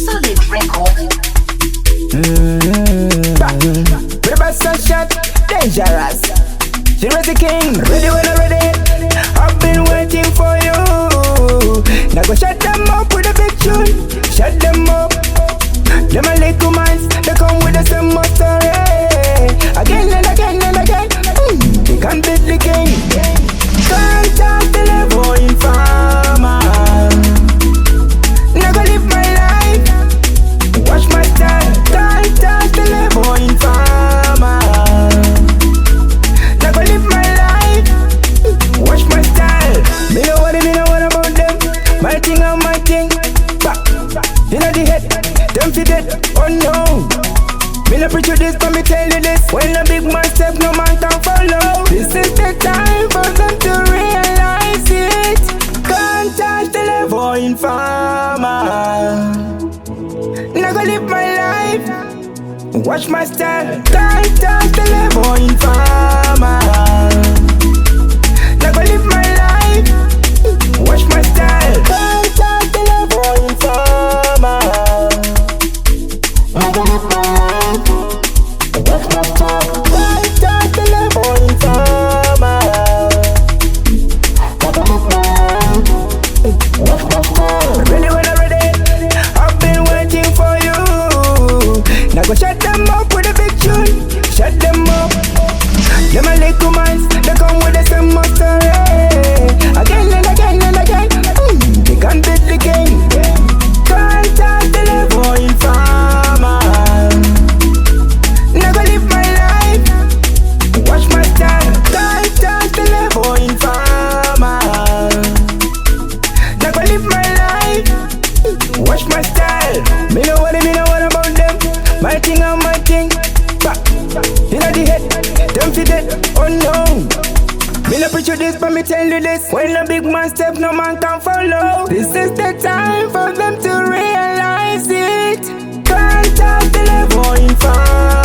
Solid record. River shot, dangerous. She was the king, ready when I'm ready. I've been waiting for you. Now go shut them up with a big tune. Shut them up. Them a little minds, they come with the same story. Again and again and again. They can't beat the king. Can't touch the level in farmer. Now go live my life. Watch my style. Can't touch the level in farmer. Now go live my life. Watch my style. Me know what about them. My thing and my thing. You know the head, them fi dead, oh no. Me no preach you this, but me tell you this. When a big man step, no man can follow. This is the time for them to realize it. Can't touch the level in farmer. Now go live my life. Watch my style. Can't touch the level in farmer. Now go live my life. Watch my style. Can't touch the level in farmer. Now go live my life. Watch my style. Can't touch the level in farmer. Now go live my life. Watch my style. Ready when I'm ready. I've been waiting for you. Now go shut them up with a big tune. Shut them up. Them a little minds, they come with the same story. Again and again and again. They can't beat the king. Can't touch the level in farmer. Now go live my life. Watch my style. Can't touch the level in farmer. Now go live my life. Watch my style. Me know what about them. My thing and my thing. You know the head, them fi dead, oh no. Me no preach you this, but me tell you this. When a big man step, no man can follow. This is the time for them to realize it. Can't touch the level in farm.